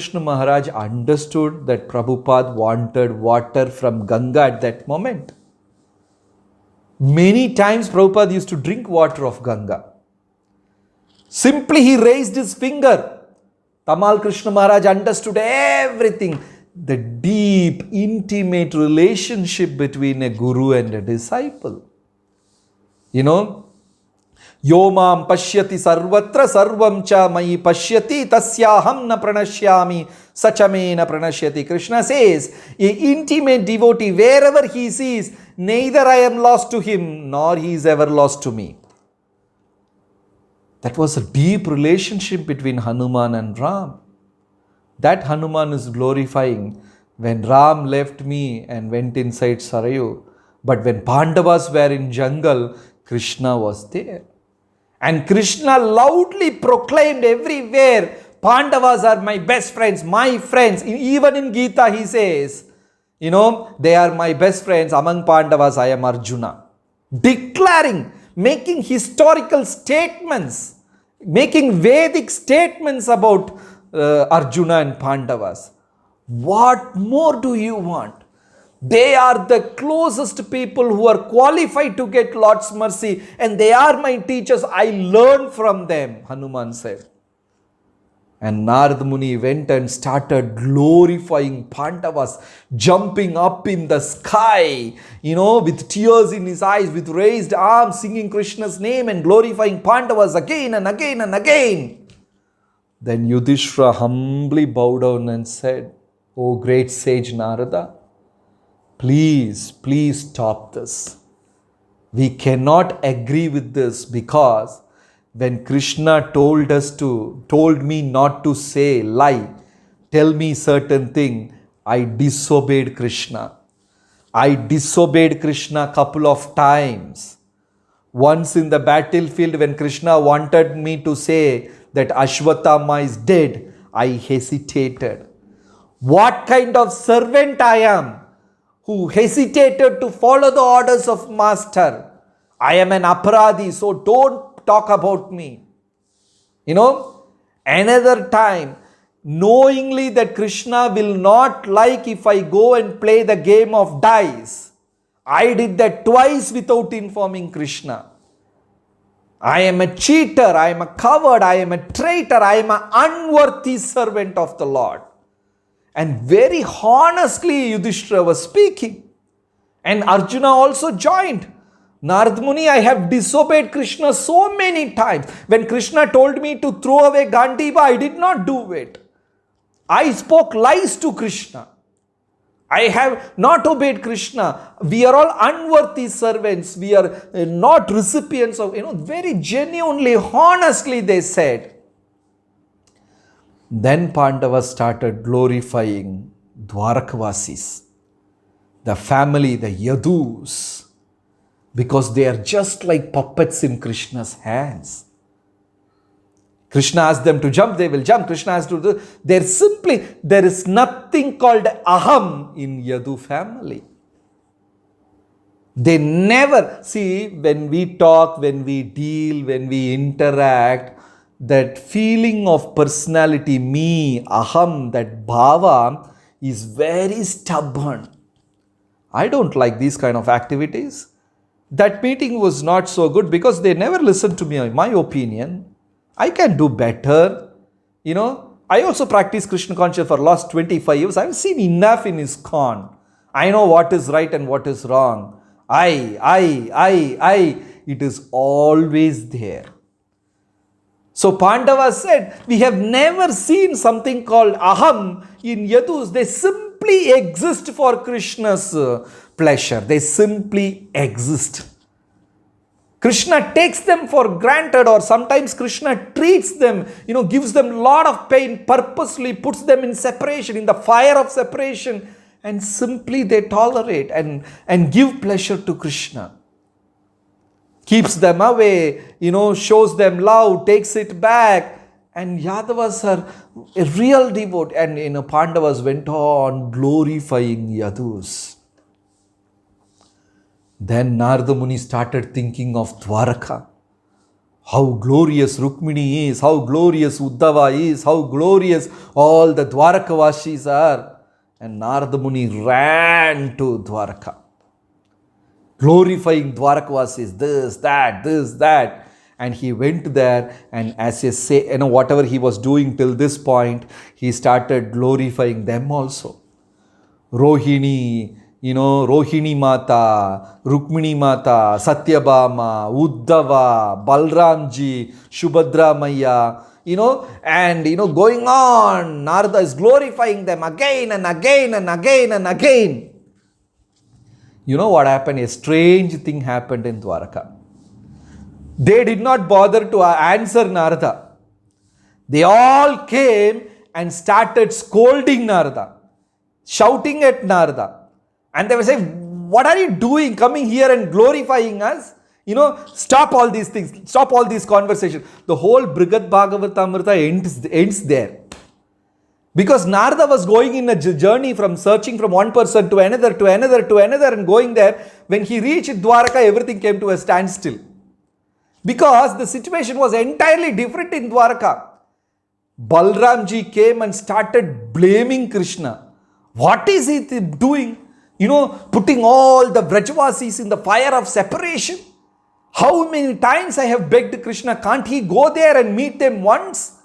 Krishna Maharaj understood that Prabhupada wanted water from Ganga at that moment. Many times Prabhupada used to drink water of Ganga. Simply he raised his finger. Tamal Krishna Maharaj understood everything. The deep, intimate relationship between a guru and a disciple. Yomam pashyati sarvatra sarvam cha mai pashyati tasyaham na pranashyami sachame na pranashyati. Krishna says, a intimate devotee, wherever he sees, neither I am lost to him, nor he is ever lost to me. That was a deep relationship between Hanuman and Ram. That Hanuman is glorifying when Ram left me and went inside Sarayu. But when Pandavas were in jungle, Krishna was there. And Krishna loudly proclaimed everywhere, Pandavas are my best friends, my friends. Even in Gita he says, they are my best friends. Among Pandavas I am Arjuna. Declaring, making historical statements, making Vedic statements about Arjuna and Pandavas. What more do you want? They are the closest people who are qualified to get Lord's mercy, and they are my teachers. I learn from them, Hanuman said. And Narad Muni went and started glorifying Pandavas, jumping up in the sky, with tears in his eyes, with raised arms, singing Krishna's name and glorifying Pandavas again and again and again. Then Yudhishthira humbly bowed down and said, O great sage Narada, please stop this. We cannot agree with this, because when Krishna told me not to tell me certain thing, I disobeyed Krishna. I disobeyed Krishna a couple of times. Once in the battlefield, when Krishna wanted me to say that Ashwatthama is dead, I hesitated. What kind of servant I am, who hesitated to follow the orders of Master. I am an aparadhi, so don't talk about me. Another time, knowingly that Krishna will not like if I go and play the game of dice, I did that twice without informing Krishna. I am a cheater, I am a coward, I am a traitor, I am an unworthy servant of the Lord. And very honestly Yudhishthira was speaking. And Arjuna also joined. Narad Muni, I have disobeyed Krishna so many times. When Krishna told me to throw away Gandiva, I did not do it. I spoke lies to Krishna. I have not obeyed Krishna. We are all unworthy servants. We are not recipients of, very genuinely, honestly they said. Then Pandavas started glorifying Dwarakavasis, the family, the Yadus, because they are just like puppets in Krishna's hands. Krishna asked them to jump, they will jump. Krishna asked to do, there is nothing called aham in Yadu family. They never, see, when we talk, when we deal, when we interact, that feeling of personality, me, aham, that bhava is very stubborn. I don't like these kind of activities. That meeting was not so good because they never listened to me, in my opinion. I can do better. I also practice Krishna consciousness for the last 25 years. I've seen enough in ISKCON. I know what is right and what is wrong. It is always there. So Pandava said, we have never seen something called aham in Yadus. They simply exist for Krishna's pleasure. They simply exist. Krishna takes them for granted, or sometimes Krishna treats them, gives them a lot of pain, purposely puts them in separation, in the fire of separation, and simply they tolerate and give pleasure to Krishna. Keeps them away, shows them love, takes it back. And Yadavas are a real devotee. And Pandavas went on glorifying Yadus. Then Narada Muni started thinking of Dwaraka. how glorious Rukmini is, how glorious Uddhava is, how glorious all the Dwarakavashis are. And Narada Muni ran to Dwaraka, glorifying Dwarakavasis, this, that. And he went there, and as you say, whatever he was doing till this point, he started glorifying them also. Rohini, Rohini Mata, Rukmini Mata, Satyabhama, Uddhava, Balramji, Shubhadra Maya, and going on. Narada is glorifying them again and again and again and again. You know what happened? A strange thing happened in Dwaraka. They did not bother to answer Narada. They all came and started scolding Narada, shouting at Narada. And they were saying, what are you doing coming here and glorifying us? Stop all these things. Stop all these conversations. The whole Brihad Bhagavatamrita ends there. Because Narada was going in a journey from searching from one person to another, and going there. When he reached Dwaraka, everything came to a standstill. Because the situation was entirely different in Dwaraka. Balramji came and started blaming Krishna. What is he doing? Putting all the Vrajavasis in the fire of separation. How many times I have begged Krishna, can't he go there and meet them once?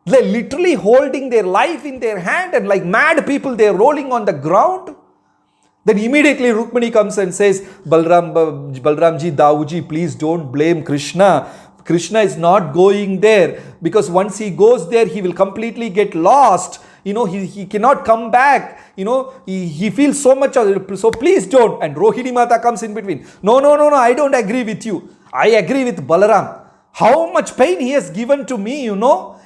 They're literally holding their life in their hand, and like mad people, they're rolling on the ground. Then immediately Rukmini comes and says, Balramji, Dauji, please don't blame Krishna. Krishna is not going there, because once he goes there, he will completely get lost. He cannot come back. He feels so much, so please don't. And Rohini Mata comes in between. No, I don't agree with you. I agree with Balaram. How much pain he has given to me,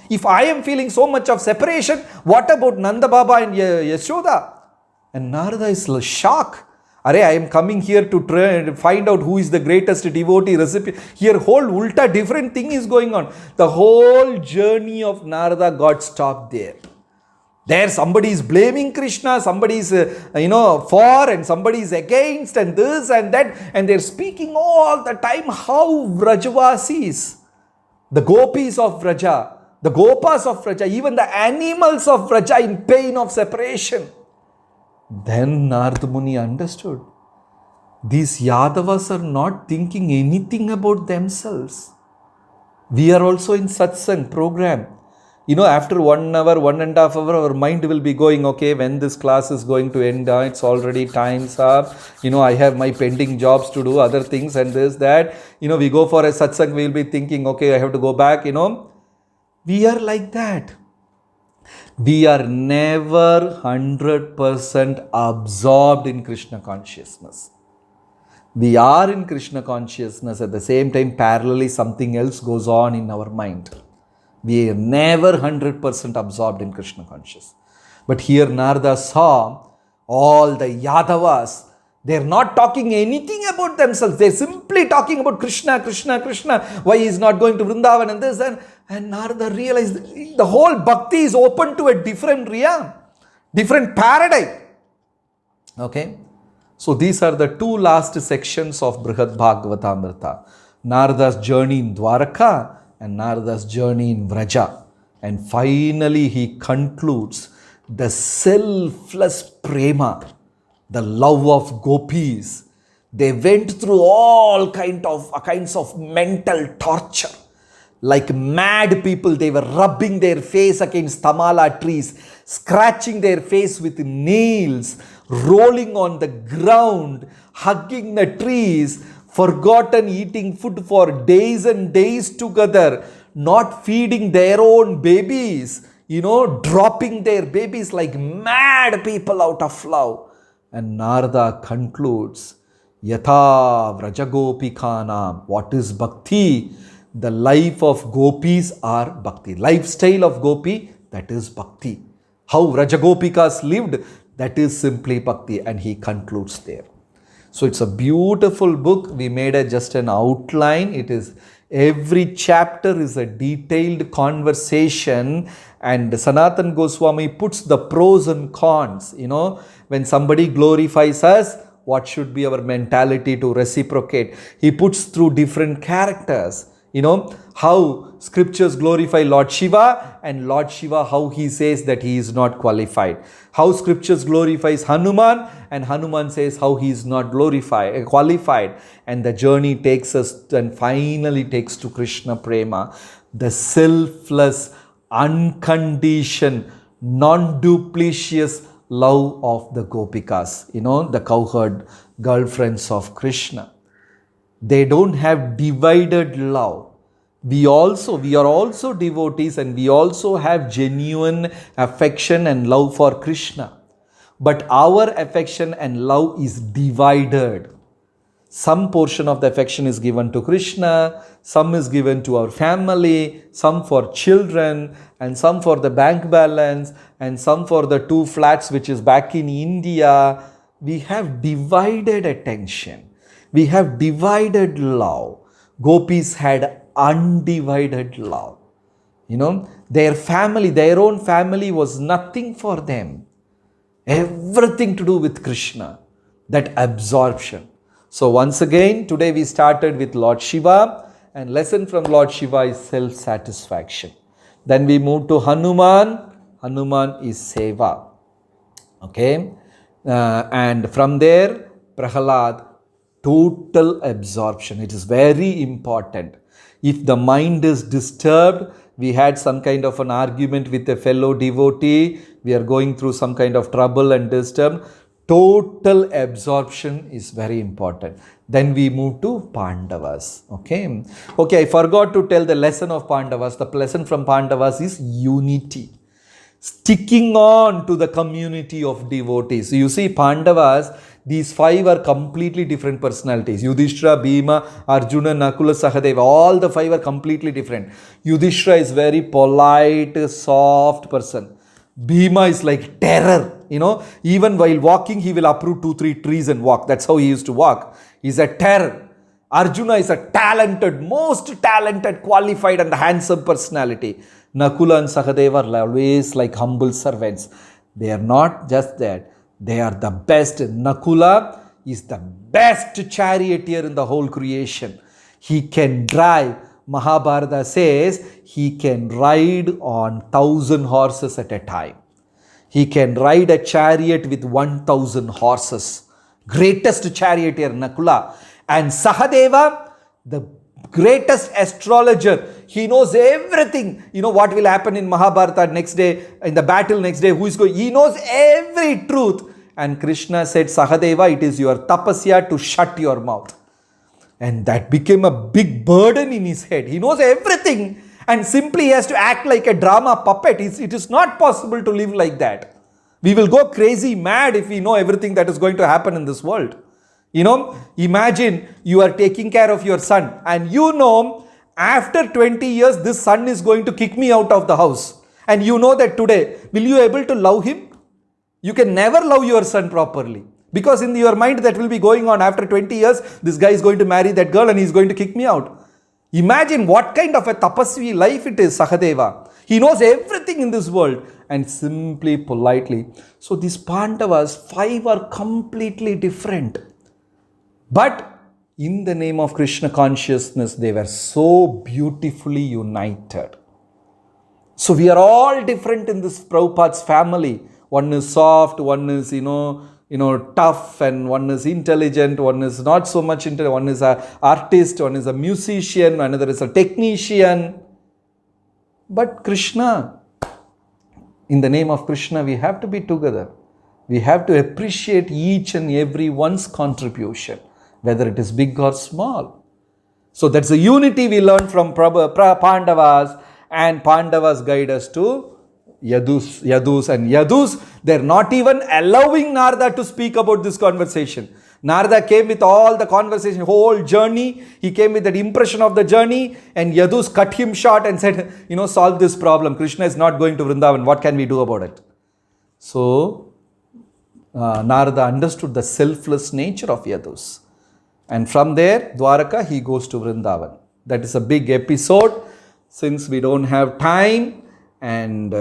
If I am feeling so much of separation, what about Nanda Baba and Yashoda? And Narada is shocked. I am coming here to try and find out who is the greatest devotee recipient. Here whole ulta different thing is going on. The whole journey of Narada got stopped there. There somebody is blaming Krishna, somebody is for, and somebody is against, and this and that, and they're speaking all the time how Vrajavasis, the gopis of Vraja, the gopas of Vraja, even the animals of Vraja in pain of separation. Then Narada Muni understood. These Yadavas are not thinking anything about themselves. We are also in satsang program. After 1 hour, 1.5 hours, our mind will be going, okay, when this class is going to end, it's already time's up. I have my pending jobs to do, other things and this, that. We go for a satsang, we'll be thinking, okay, I have to go back, We are like that. We are never 100% absorbed in Krishna consciousness. We are in Krishna consciousness, at the same time, parallelly something else goes on in our mind. We are never 100% absorbed in Krishna consciousness. But here Narada saw all the Yadavas. They're not talking anything about themselves. They're simply talking about Krishna. Why he is not going to Vrindavan and this. And Narada realized the whole bhakti is open to a different realm, different paradigm. Okay. So these are the two last sections of Brihad Bhagavatamrita. Narada's journey in Dwaraka and Narada's journey in Vraja. And finally he concludes the selfless prema, the love of gopis. They went through all kinds of mental torture. Like mad people, they were rubbing their face against tamala trees, scratching their face with nails, rolling on the ground, hugging the trees, forgotten eating food for days and days together, not feeding their own babies, dropping their babies like mad people out of love. And Narada concludes, Yatha Vrajagopikana. What is bhakti? The life of gopis are bhakti. Lifestyle of gopi, that is bhakti. How Vrajagopikas lived, that is simply bhakti. And he concludes there. So it's a beautiful book. We made just an outline. It is every chapter is a detailed conversation, and Sanatan Goswami puts the pros and cons. When somebody glorifies us, what should be our mentality to reciprocate? He puts through different characters. You know, how scriptures glorify Lord Shiva, and Lord Shiva, how he says that he is not qualified. How scriptures glorifies Hanuman, and Hanuman says how he is not qualified. And the journey takes us and finally takes to Krishna Prema, the selfless, unconditioned, non-duplicious love of the Gopikas, you know, the cowherd girlfriends of Krishna. They don't have divided love. We are also devotees, and we also have genuine affection and love for Krishna. But our affection and love is divided. Some portion of the affection is given to Krishna, some is given to our family, some for children, and some for the bank balance, and some for the 2 flats which is back in India. We have divided attention. We have divided love. Gopis had undivided love. You know, their family, their own family was nothing for them. Everything to do with Krishna. That absorption. So once again, today we started with Lord Shiva, and lesson from Lord Shiva is self-satisfaction. Then we move to Hanuman. Hanuman is Seva. Okay. And from there, Prahalad, total absorption. It is very important. If the mind is disturbed, we had some kind of an argument with a fellow devotee, we are going through some kind of trouble and disturb, total absorption is very important. Then we move to Pandavas. Okay, I forgot to tell the lesson of Pandavas. The lesson from Pandavas is unity. Sticking on to the community of devotees. So you see, Pandavas, these 5 are completely different personalities. Yudhishthira, Bhima, Arjuna, Nakula, Sahadeva, all the 5 are completely different. Yudhishthira is very polite, soft person. Bhima is like terror. You know, even while walking, he will uproot 2-3 trees and walk. That's how he used to walk. He's a terror. Arjuna is a talented, most talented, qualified and handsome personality. Nakula and Sahadeva are always like humble servants. They are not just that. They are the best. Nakula is the best charioteer in the whole creation. He can drive. Mahabharata says he can ride on 1,000 horses at a time. He can ride a chariot with 1,000 horses. Greatest charioteer, Nakula. And Sahadeva, the greatest astrologer. He knows everything. You know what will happen in Mahabharata next day, in the battle next day, who is going. He knows every truth. And Krishna said, Sahadeva, it is your tapasya to shut your mouth. And that became a big burden in his head. He knows everything. And simply he has to act like a drama puppet. It is not possible to live like that. We will go crazy mad if we know everything that is going to happen in this world. You know, imagine you are taking care of your son, and you know after 20 years this son is going to kick me out of the house. And you know that today, will you able to love him? You can never love your son properly. Because in your mind that will be going on after 20 years, this guy is going to marry that girl and he is going to kick me out. Imagine what kind of a tapasvi life it is, Sahadeva. He knows everything in this world, and simply, politely. So these Pandavas, 5 are completely different. But in the name of Krishna consciousness, they were so beautifully united. So we are all different in this Prabhupada's family. One is soft, one is, tough, and one is intelligent, one is not so much intelligent, one is an artist, one is a musician, another is a technician. But Krishna, in the name of Krishna, we have to be together. We have to appreciate each and every one's contribution, whether it is big or small. So that's the unity we learned from Pandavas, and Pandavas guide us to Yadus, and Yadus, they're not even allowing Narada to speak about this conversation. Narada came with all the conversation, whole journey. He came with that impression of the journey, and Yadus cut him short and said, solve this problem. Krishna is not going to Vrindavan. What can we do about it? So, Narada understood the selfless nature of Yadus. And from there, Dwaraka, he goes to Vrindavan. That is a big episode. Since we don't have time, and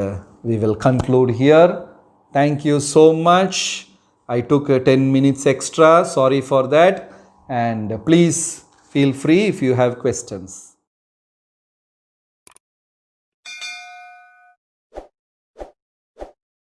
we will conclude here. Thank you so much. I took 10 minutes extra. Sorry for that. And please feel free if you have questions.